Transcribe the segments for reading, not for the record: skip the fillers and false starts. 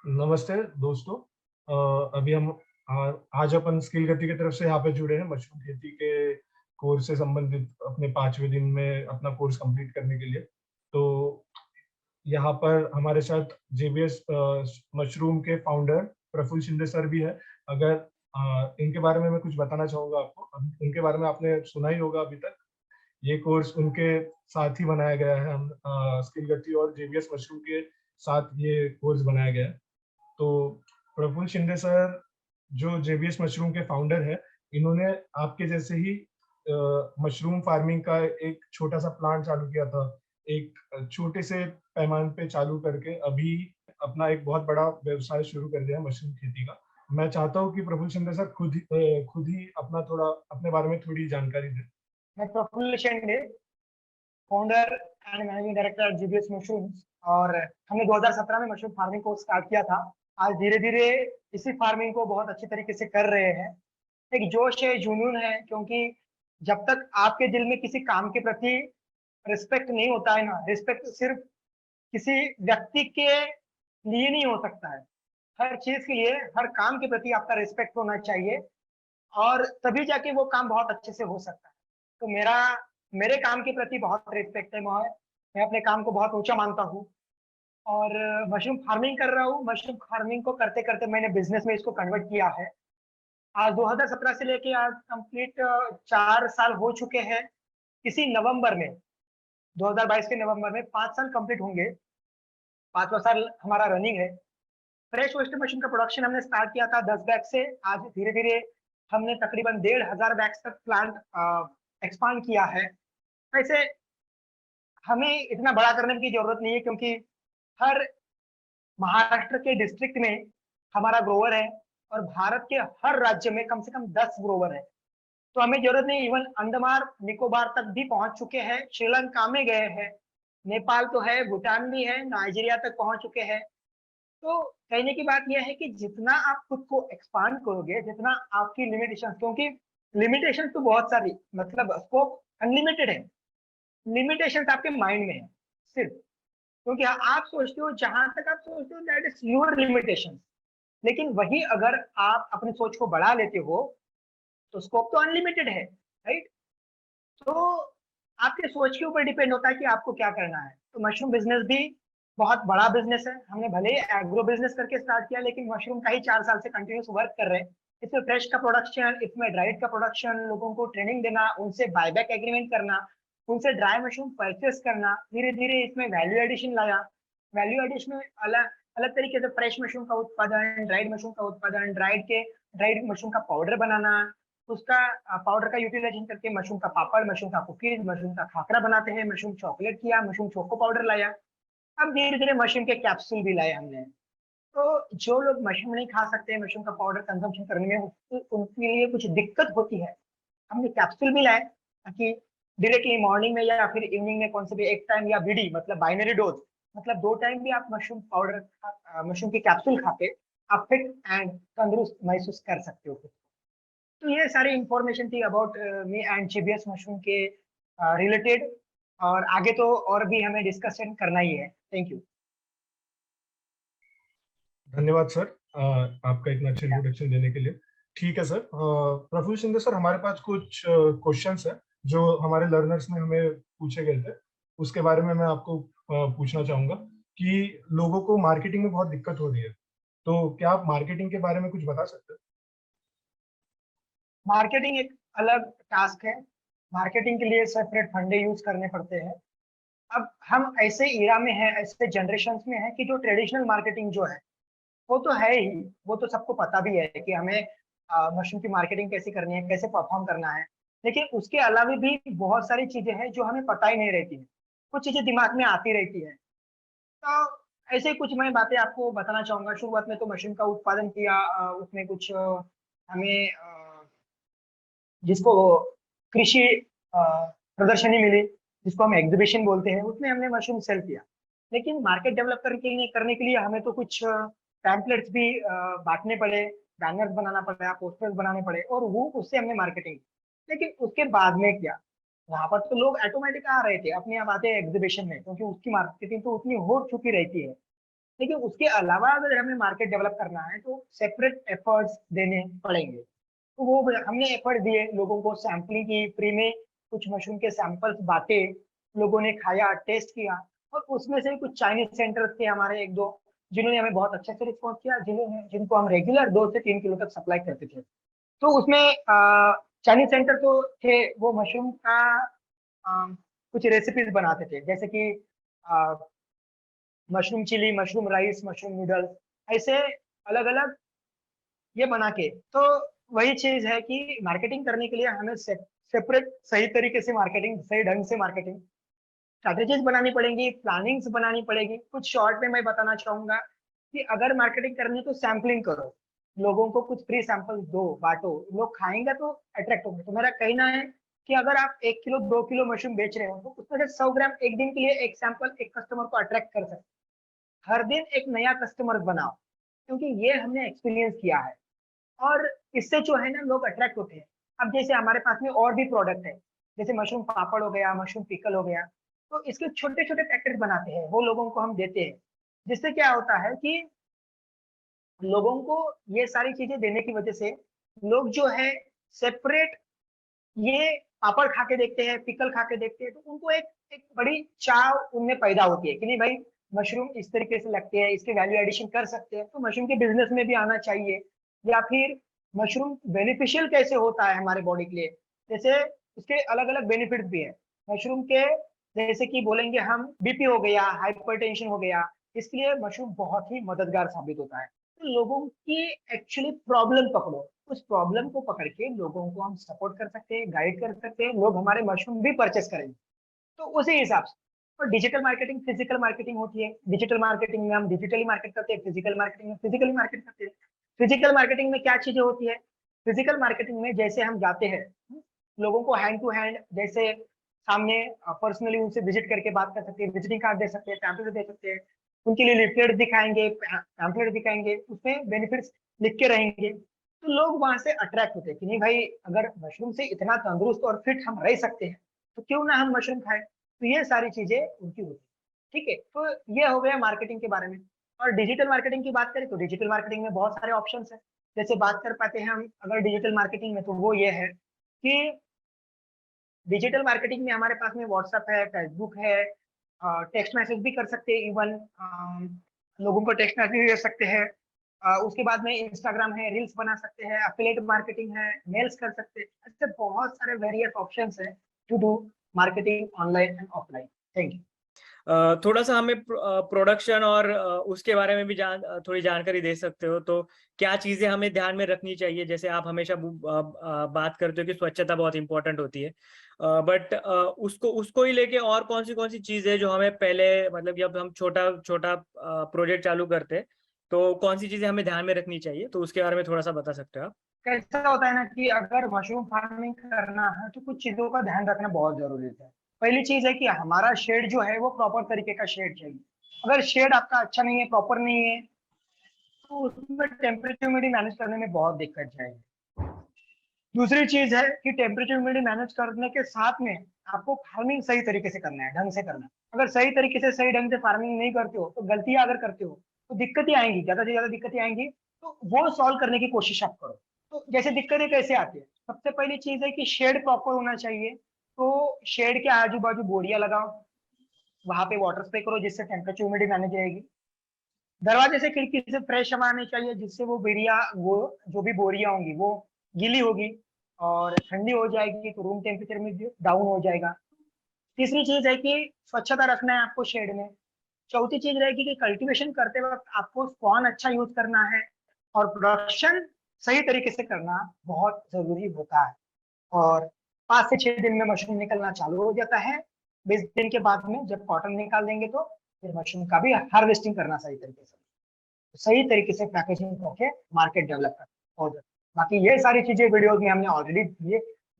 नमस्ते दोस्तों। अभी हम आज अपन स्किल गति की तरफ से यहाँ पे जुड़े हैं मशरूम खेती के कोर्स से संबंधित अपने 5वें दिन में अपना कोर्स कंप्लीट करने के लिए। तो यहाँ पर हमारे साथ जेबीएस मशरूम के फाउंडर प्रफुल्ल शिंदे सर भी है। अगर इनके बारे में मैं कुछ बताना चाहूंगा आपको। उनके बारे में आपने सुना ही होगा अभी तक। ये कोर्स उनके साथ ही बनाया गया है। हम स्किल गति और जेबीएस मशरूम के साथ ये कोर्स बनाया गया है। तो प्रफुल्ल शिंदे सर जो जेबीएस मशरूम के फाउंडर है, इन्होंने आपके जैसे ही मशरूम फार्मिंग का एक छोटा सा प्लांट चालू किया था। एक छोटे से पैमाने पे चालू करके अभी अपना एक बहुत बड़ा व्यवसाय शुरू कर दिया है मशरूम खेती का। मैं चाहता हूँ कि प्रफुल्ल शिंदे सर खुद ही अपना थोड़ा अपने बारे में थोड़ी जानकारी दें। मैं Praful Shende, founder and managing director GBS mushrooms. और हमने 2017 में मशरूम फार्मिंग को स्टार्ट किया था। आज धीरे धीरे इसी फार्मिंग को बहुत अच्छे तरीके से कर रहे हैं। एक जोश है, जुनून है, क्योंकि जब तक आपके दिल में किसी काम के प्रति रिस्पेक्ट नहीं होता है ना, रिस्पेक्ट सिर्फ किसी व्यक्ति के लिए नहीं हो सकता है, हर चीज के लिए, हर काम के प्रति आपका रिस्पेक्ट होना चाहिए और तभी जाके वो काम बहुत अच्छे से हो सकता है। तो मेरे काम के प्रति बहुत रिस्पेक्ट है। मैं अपने काम को बहुत ऊंचा मानता हूँ और मशरूम फार्मिंग कर रहा हूँ। मशरूम फार्मिंग को करते करते मैंने बिजनेस में इसको कन्वर्ट किया है। आज 2017 से लेके आज कंप्लीट 4 साल हो चुके हैं। इसी नवंबर में, 2022 के नवंबर में 5 साल कंप्लीट होंगे। 5वां साल हमारा रनिंग है। फ्रेश वेस्ट मशीन का प्रोडक्शन हमने स्टार्ट किया था 10 बैग से। आज धीरे धीरे हमने तकरीबन 1,500 बैग्स तक प्लांट एक्सपांड किया है। वैसे हमें इतना बड़ा करने की जरूरत नहीं है, क्योंकि हर महाराष्ट्र के डिस्ट्रिक्ट में हमारा ग्रोवर है और भारत के हर राज्य में कम से कम 10 ग्रोवर है। तो हमें जरूरत नहीं। इवन अंडमान निकोबार तक भी पहुंच चुके हैं, श्रीलंका में गए हैं, नेपाल तो है, भूटान भी है, नाइजीरिया तक पहुंच चुके हैं। तो कहने की बात यह है कि जितना आप खुद को एक्सपांड करोगे, जितना आपकी लिमिटेशन, क्योंकि लिमिटेशन तो बहुत सारी, मतलब स्कोप अनलिमिटेड है, लिमिटेशन आपके माइंड में है सिर्फ। क्योंकि आप सोचते हो, जहां तक आप सोचते हो दैट इज योर लिमिटेशन, लेकिन वही अगर आप अपनी सोच को बढ़ा लेते हो तो स्कोप तो अनलिमिटेड है, राइट। तो आपके सोच के ऊपर डिपेंड होता है कि आपको क्या करना है। तो मशरूम बिजनेस भी बहुत बड़ा बिजनेस है। हमने भले ही एग्रो बिजनेस करके स्टार्ट किया, लेकिन मशरूम का ही 4 साल से कंटिन्यूस वर्क कर रहे हैं। इसमें फ्रेश का प्रोडक्शन, इसमें ड्राइड का प्रोडक्शन, लोगों को ट्रेनिंग देना, उनसे बायबैक एग्रीमेंट करना, उनसे ड्राई मशरूम परचेस करना। धीरे धीरे इसमें वैल्यू एडिशन लाया। वैल्यू एडिशन में अलग अलग तरीके से फ्रेश मशरूम का उत्पादन, ड्राइड मशरूम का उत्पादन, ड्राइड मशरूम का पाउडर बनाना, उसका पाउडर का यूटिलाइजेशन करके मशरूम का पापड़, मशरूम का कुकीज, मशरूम का खाकरा बनाते हैं, मशरूम चॉकलेट किया, मशरूम चोको पाउडर लाया। अब धीरे धीरे मशरूम के कैप्सूल भी लाए हमने। तो जो लोग मशरूम नहीं खा सकते, मशरूम का पाउडर कंजम्पशन करने में उनके लिए कुछ दिक्कत होती है, हमने कैप्सूल भी लाए, ताकि डायरेक्टली मॉर्निंग में या फिर इवनिंग में कौन से भी एक टाइम, या बीडी मतलब बाइनरी डोज, मतलब 2 टाइम भी आप मशरूम पाउडर, मशरूम की कैप्सूल खा के आप फिट एंड तंदुरुस्त महसूस कर सकते हो। तो ये सारी इंफॉर्मेशन थी about me and GBS mushroom के रिलेटेड। और आगे तो और भी हमें डिस्कशन करना ही है। Thank you. धन्यवाद सर, आपका इतना अच्छा इंट्रोडक्शन देने के लिए। ठीक है सर। प्रफुल्ल शिंदे सर, हमारे पास कुछ क्वेश्चंस हैं जो हमारे लर्नर्स ने हमें पूछे गए थे। उसके बारे में मैं आपको पूछना चाहूंगा कि लोगों को मार्केटिंग में बहुत दिक्कत हो रही है। तो क्या आप मार्केटिंग के बारे में कुछ बता सकते हैं? मार्केटिंग एक अलग टास्क है। मार्केटिंग के लिए सेपरेट फंडे यूज करने पड़ते हैं। अब हम ऐसे इरा में हैं, ऐसे जनरेशन में हैं कि जो ट्रेडिशनल मार्केटिंग जो है वो तो है ही, वो तो सबको पता भी है कि हमें मशरूम की मार्केटिंग कैसे करनी है, कैसे परफॉर्म करना है। लेकिन उसके अलावा भी बहुत सारी चीजें हैं जो हमें पता ही नहीं रहती है, कुछ चीजें दिमाग में आती रहती है। तो ऐसे ही कुछ मैं बातें आपको बताना चाहूंगा। शुरुआत में तो मशरूम का उत्पादन किया, उसमें कुछ हमें जिसको कृषि प्रदर्शनी मिली, जिसको हम एग्जीबिशन बोलते हैं, उसमें हमने मशरूम सेल किया। लेकिन मार्केट डेवलप करने के लिए हमें तो कुछ पैम्पलेट्स भी बांटने पड़े, बैनर्स बनाना पड़ा, पोस्टर्स बनाने पड़े, और वो उससे हमने मार्केटिंग। लेकिन उसके बाद में क्या, वहां पर तो लोग ऑटोमेटिक आ रहे थे, अपने आप आते एग्जीबिशन में, क्योंकि उसकी मार्केटिंग तो उतनी हो चुकी रहती है। लेकिन उसके अलावा अगर हमें मार्केट डेवलप करना है तो सेपरेट एफर्ट्स देने पड़ेंगे। तो वो हमने एफर्ट दिए, लोगों को सैम्पलिंग की, फ्री में कुछ मशरूम के सैंपल्स बांटे, लोगों ने खाया, टेस्ट किया, और उसमें से कुछ चाइनीज सेंटर्स थे हमारे एक दो, जिन्होंने हमें बहुत अच्छे से रिस्पॉन्स किया, जिनको हम रेगुलर 2 से 3 किलो तक सप्लाई करते थे। तो उसमें चाइनीज सेंटर तो थे, वो मशरूम का कुछ रेसिपीज बनाते थे, जैसे कि mushroom chilli, mushroom rice, mushroom noodles, ऐसे अलग अलग ये बना के। तो वही चीज है कि मार्केटिंग करने के लिए हमें सेपरेट सही तरीके से मार्केटिंग, सही ढंग से मार्केटिंग स्ट्रैटेजीज बनानी पड़ेंगी, प्लानिंग्स बनानी पड़ेगी। कुछ शॉर्ट में मैं बताना चाहूंगा कि अगर मार्केटिंग करनी है तो सैम्पलिंग करो, लोगों को कुछ फ्री सैंपल दो, बांटो, लोग खाएंगे तो अट्रैक्ट होंगे। तो मेरा कहना है कि अगर आप 1 किलो 2 किलो मशरूम बेच रहे हो तो उसमें से 100 ग्राम एक दिन के लिए एक सैंपल एक कस्टमर को अट्रैक्ट कर सकते, हर दिन एक नया कस्टमर बनाओ, क्योंकि ये हमने एक्सपीरियंस किया है। और इससे जो है ना लोग अट्रैक्ट होते हैं। अब जैसे हमारे पास में और भी प्रोडक्ट है, जैसे मशरूम पापड़ हो गया, मशरूम पिकल हो गया, तो इसके छोटे छोटे पैकेट बनाते हैं, वो लोगों को हम देते हैं। जिससे क्या होता है कि लोगों को ये सारी चीजें देने की वजह से लोग जो है सेपरेट ये पापड़ खा के देखते हैं, पिकल खा के देखते हैं, तो उनको एक एक बड़ी चाव उनमें पैदा होती है कि नहीं भाई, मशरूम इस तरीके से लगते हैं, इसके वैल्यू एडिशन कर सकते हैं, तो मशरूम के बिजनेस में भी आना चाहिए। या फिर मशरूम बेनिफिशियल कैसे होता है हमारे बॉडी के लिए, जैसे उसके अलग अलग बेनिफिट्स भी है मशरूम के। जैसे कि बोलेंगे हम बीपी हो गया, हाइपरटेंशन हो गया, इसके लिए मशरूम बहुत ही मददगार साबित होता है। तो लोगों की एक्चुअली प्रॉब्लम पकड़ो, उस प्रॉब्लम को पकड़ के लोगों को हम सपोर्ट कर सकते हैं, गाइड कर सकते हैं, लोग हमारे मशरूम भी परचेस करेंगे। तो उसी हिसाब से और डिजिटल मार्केटिंग, फिजिकल मार्केटिंग होती है। डिजिटल मार्केटिंग में हम डिजिटली मार्केट करते हैं, फिजिकल मार्केटिंग में फिजिकली मार्केट करते हैं। फिजिकल मार्केटिंग में क्या चीजें होती है, फिजिकल मार्केटिंग में जैसे हम जाते हैं लोगों को हैंड टू हैंड, जैसे सामने पर्सनली उनसे विजिट करके बात कर सकते हैं, विजिटिंग कार्ड दे सकते हैं, पैम्पलेट दे सकते हैं, उनके लिए लिफलेट दिखाएंगे, पैम्पलेट दिखाएंगे, उसमें बेनिफिट्स लिख के रहेंगे। तो लोग वहां से अट्रैक्ट होते हैं कि नहीं भाई, अगर मशरूम से इतना तंदुरुस्त और फिट हम रह सकते हैं तो क्यों ना हम मशरूम खाएं। तो ये सारी चीजें उनकी होती है। ठीक है, तो ये हो गया मार्केटिंग के बारे में। और डिजिटल मार्केटिंग की बात करें तो डिजिटल मार्केटिंग में बहुत सारे ऑप्शन है। जैसे बात कर पाते हैं हम अगर डिजिटल मार्केटिंग में, तो वो ये है कि डिजिटल मार्केटिंग में हमारे पास में व्हाट्सएप है, फेसबुक है, टेक्स्ट मैसेज भी कर सकते हैं, इवन लोगों को टेक्स्ट मैसेज दे सकते हैं। उसके बाद में इंस्टाग्राम है, रील्स बना सकते हैं, एफिलिएट मार्केटिंग है, मेल्स कर सकते हैं। ऐसे बहुत सारे वेरियस ऑप्शंस है to do marketing online and offline. Thank you. थोड़ा सा हमें प्रोडक्शन और उसके बारे में भी थोड़ी जानकारी दे सकते हो, तो क्या चीजें हमें ध्यान में रखनी चाहिए? जैसे आप हमेशा बात करते हो कि स्वच्छता बहुत इंपॉर्टेंट होती है, बट उसको ही लेके और कौन सी चीज है जो हमें पहले, मतलब जब हम छोटा छोटा प्रोजेक्ट चालू करते हैं तो कौन सी चीजें हमें ध्यान में रखनी चाहिए, तो उसके बारे में थोड़ा सा बता सकते हो आप? कैसा होता है ना कि अगर मशरूम फार्मिंग करना है तो कुछ चीजों का ध्यान रखना बहुत जरूरी है। पहली चीज है कि हमारा शेड जो है वो प्रॉपर तरीके का शेड चाहिए। अगर शेड आपका अच्छा नहीं है, प्रॉपर नहीं है, तो उसमें टेम्परेचर ह्यूमिडिटी मैनेज करने में बहुत दिक्कत जाएगी। दूसरी चीज है कि टेम्परेचर ह्यूमिडिटी मैनेज करने के साथ में आपको फार्मिंग सही तरीके से करना है, ढंग से करना है। अगर सही तरीके से सही ढंग से फार्मिंग नहीं करते हो तो गलतियां अगर करते हो तो दिक्कतें आएंगी, ज्यादा से ज्यादा दिक्कतें आएंगी। तो वो सॉल्व करने की कोशिश आप करो। तो जैसे दिक्कतें कैसे आती है, सबसे पहली चीज है कि शेड प्रॉपर होना चाहिए। तो शेड के आजू बाजू बोरियां लगाओ, वहां पे वाटर स्प्रे करो जिससे टेम्परेचर ह्यूमिडिटी मैनेज रहेगी। दरवाजे से खिड़की से फ्रेश हवा आनी चाहिए, जिससे वो जो भी बोरियां होंगी वो गीली होगी और ठंडी हो जाएगी, तो रूम टेम्परेचर में डाउन हो जाएगा। तीसरी चीज है कि स्वच्छता रखना है आपको शेड में। चौथी चीज रहेगी कि कल्टीवेशन करते वक्त आपको स्पॉन अच्छा यूज करना है और प्रोडक्शन सही तरीके से करना बहुत जरूरी होता है। और 5 से 6 दिन में मशरूम निकलना चालू हो जाता है। 20 दिन के बाद में जब कॉटन निकाल देंगे तो फिर मशरूम का भी हार्वेस्टिंग करना सही तरीके से, सही तरीके से पैकेजिंग करके मार्केट डेवलप करना हो जाता है। बाकी ये सारी चीजें वीडियोज में हमने ऑलरेडी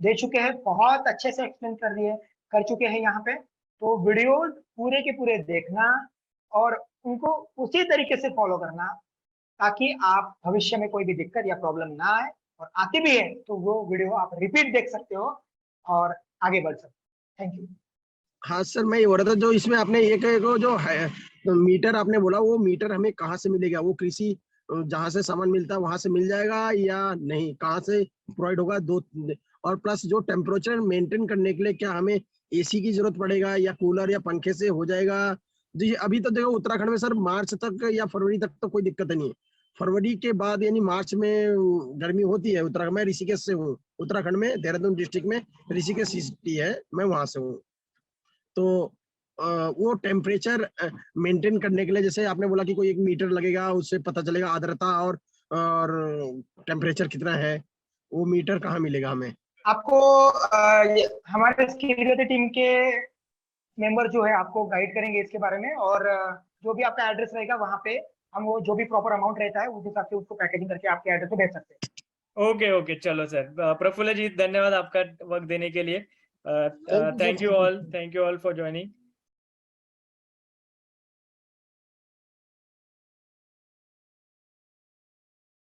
दे चुके हैं, बहुत अच्छे से एक्सप्लेन कर चुके हैं यहाँ पे। तो वीडियोज पूरे के पूरे देखना और उनको उसी तरीके से फॉलो करना, ताकि आप भविष्य में कोई भी दिक्कत या प्रॉब्लम ना आए, और आती भी है तो वो वीडियो आप रिपीट देख सकते हो और आगे बढ़ सकते हो। Thank you. हाँ सर, मैं ये बोल रहा था जो इसमें आपने एक जो है तो मीटर आपने बोला, वो मीटर हमें कहाँ से मिलेगा? वो कृषि जहाँ से सामान मिलता है वहां से मिल जाएगा या नहीं, कहाँ से प्रोवाइड होगा? दो, और प्लस जो टेम्परेचर मेंटेन करने के लिए क्या हमें एसी की जरूरत पड़ेगा या कूलर या पंखे से हो जाएगा? जी अभी तो देखो उत्तराखंड में सर मार्च तक या फरवरी तक तो कोई दिक्कत नहीं है। फरवरी के बाद यानी मार्च में गर्मी होती है उत्तराखंड में। ऋषिकेश से हूँ, उत्तराखंड में देहरादून डिस्ट्रिक्ट में ऋषिकेश सिटी है, मैं वहां से हूँ। तो वो टेम्परेचर मेंटेन करने के लिए जैसे आपने बोला कि कोई एक मीटर लगेगा, उससे पता चलेगा आर्द्रता और टेम्परेचर कितना है, वो मीटर कहाँ मिलेगा हमें? आपको हमारे स्किल टीम के मेंबर जो है आपको गाइड करेंगे इसके बारे में, और जो भी आपका एड्रेस रहेगा वहाँ पे हम वो जो भी प्रॉपर अमाउंट रहता है उस हिसाब से उसको पैकेजिंग करके आपके एड्रेस पे भेज सकते हैं। ओके ओके, चलो सर। प्रफुल्ल जी, धन्यवाद आपका वक्त देने के लिए। Thank you, thank sir. You all for joining.